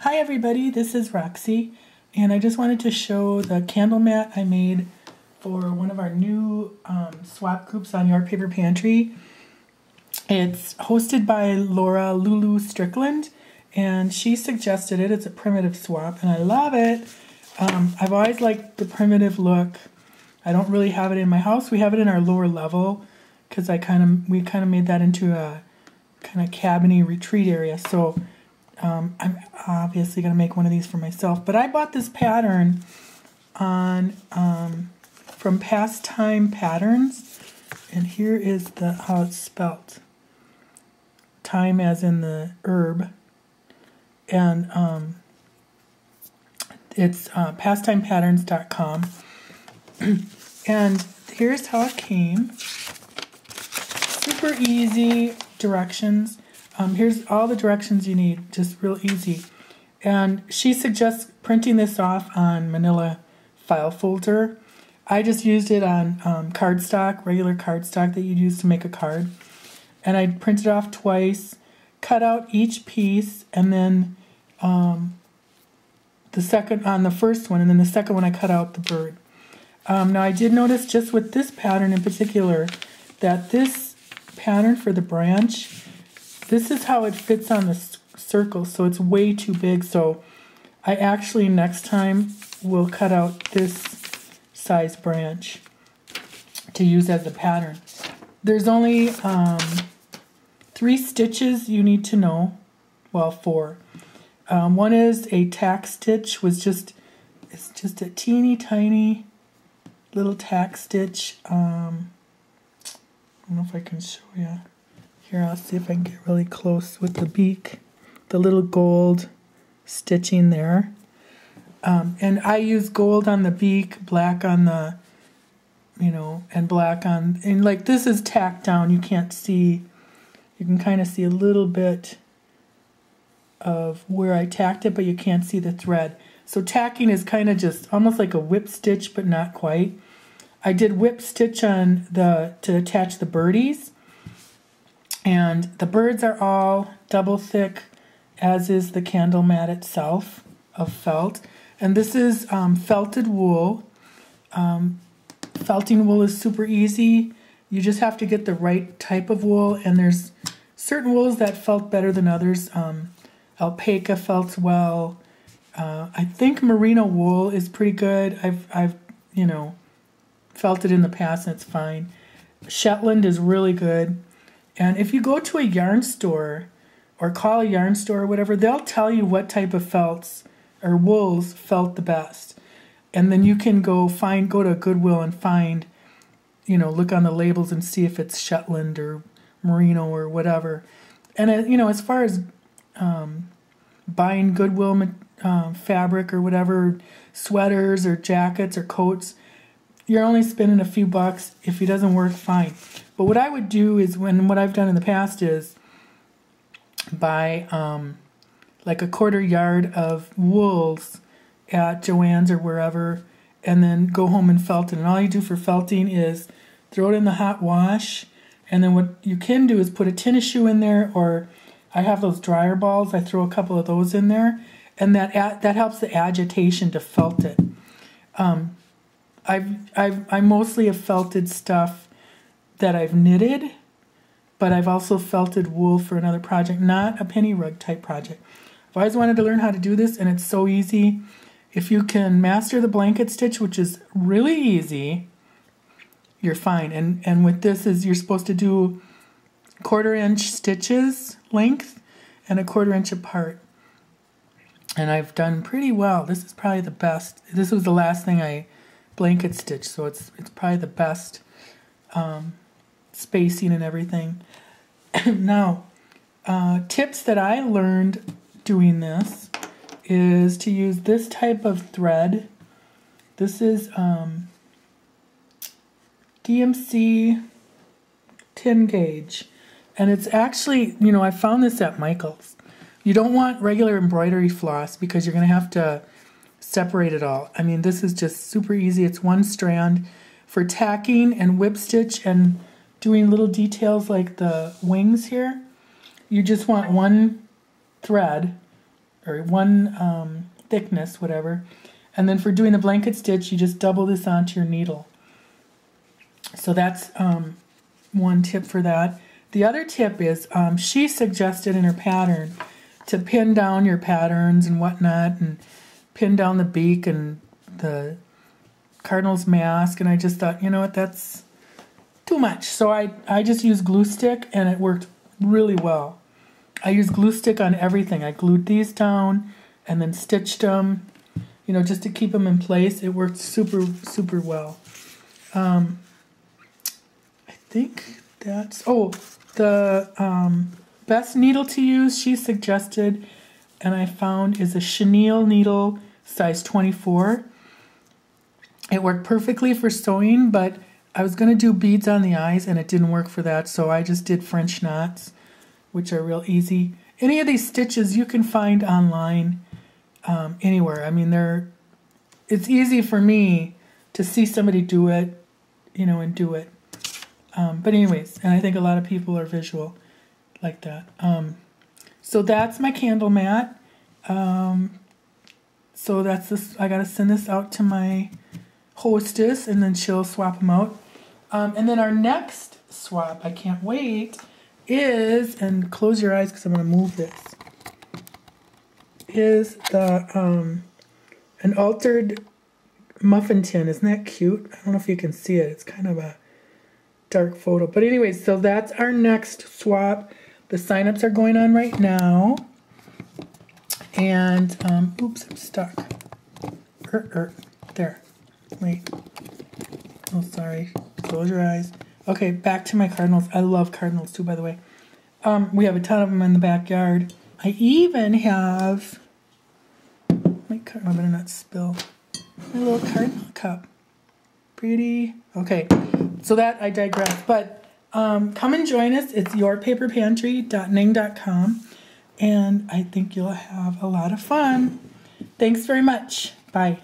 Hi everybody, this is Roxy, and I just wanted to show the candle mat I made for one of our new swap groups on Your Paper Pantry. It's hosted by LuLu Strickland, and she suggested it. It's a primitive swap, and I love it. I've always liked the primitive look. I don't really have it in my house. We have it in our lower level because we kind of made that into a kind of cabiny retreat area. So I'm obviously going to make one of these for myself. But I bought this pattern on from Pastime Patterns, and here is how it's spelt. Time as in the herb, and it's PastimePatterns.com. And here's how it came. Super easy directions. Here's all the directions you need, just real easy. And she suggests printing this off on manila file folder. I just used it on cardstock, regular cardstock that you'd use to make a card. And I printed off twice, cut out each piece, and then on the first one, and then the second one I cut out the bird. Now I did notice just with this pattern in particular that this pattern for the branch, this is how it fits on the circle, so it's way too big. So I actually next time will cut out this size branch to use as a pattern. There's only 3 stitches you need to know. Well, 4. One is a tack stitch, it's just a teeny tiny little tack stitch. I don't know if I can show you. Here, I'll see if I can get really close with the beak. The little gold stitching there. And I use gold on the beak, black on the, and black on, and like this is tacked down. You can't see, you can kind of see a little bit of where I tacked it, but you can't see the thread. So tacking is kind of just almost like a whip stitch, but not quite. I did whip stitch on to attach the birdies. And the birds are all double thick, as is the candle mat itself of felt. And this is felted wool. Felting wool is super easy. You just have to get the right type of wool, and there's certain wools that felt better than others. Alpaca felts well. I think merino wool is pretty good. I've felted in the past and it's fine. Shetland is really good. And if you go to a yarn store or call a yarn store or whatever, they'll tell you what type of felts or wools felt the best. And then you can go to Goodwill and find, look on the labels and see if it's Shetland or merino or whatever. And, as far as buying Goodwill fabric or whatever, sweaters or jackets or coats, you're only spending a few bucks. If it doesn't work, fine. But what I would do is, what I've done in the past is buy like a 1/4 yard of wools at Joann's or wherever, and then go home and felt it. And all you do for felting is throw it in the hot wash, and then what you can do is put a tennis shoe in there, or I have those dryer balls. I throw a couple of those in there, and that helps the agitation to felt it. I mostly have felted stuff that I've knitted, but I've also felted wool for another project, not a penny rug type project. I've always wanted to learn how to do this, and it's so easy. If you can master the blanket stitch, which is really easy, you're fine. And with this you're supposed to do 1/4 inch stitches length and a 1/4 inch apart. And I've done pretty well. This is probably the best. This was the last thing I blanket stitch, so it's probably the best spacing and everything. Now, tips that I learned doing this is to use this type of thread. This is DMC 10 gauge, and it's actually, I found this at Michael's. You don't want regular embroidery floss because you're going to have to separate it all. I mean, this is just super easy. It's 1 strand. For tacking and whip stitch and doing little details like the wings here, you just want 1 thread or one thickness, whatever. And then for doing the blanket stitch, you just double this onto your needle. So that's one tip for that. The other tip is she suggested in her pattern to pin down your patterns and whatnot, and pin down the beak and the cardinal's mask, and I just thought, you know what, that's too much. So I just used glue stick, and it worked really well. I used glue stick on everything. I glued these down and then stitched them, you know, just to keep them in place. It worked super, super well. I think that's, the best needle to use, she suggested, and I found, is a chenille needle size 24. It worked perfectly for sewing, but I was going to do beads on the eyes, and it didn't work for that, so I just did French knots, which are real easy. Any of these stitches you can find online anywhere. I mean, it's easy for me to see somebody do it, you know, and do it. But anyways, and I think a lot of people are visual like that. So that's my candle mat. So that's this. I got to send this out to my hostess, and then she'll swap them out. And then our next swap, I can't wait, is, and close your eyes because I'm going to move this, is the an altered muffin tin. Isn't that cute? I don't know if you can see it. It's kind of a dark photo. But anyways, so that's our next swap. The sign-ups are going on right now. And, oops, I'm stuck. There. Wait. Oh, sorry. Close your eyes. Okay, back to my cardinals. I love cardinals too, by the way. We have a ton of them in the backyard. I even have, I better not spill, my little cardinal cup. Pretty. Okay, so that, I digress. But come and join us. It's YourPaperPantry.ning.com. And I think you'll have a lot of fun. Thanks very much. Bye.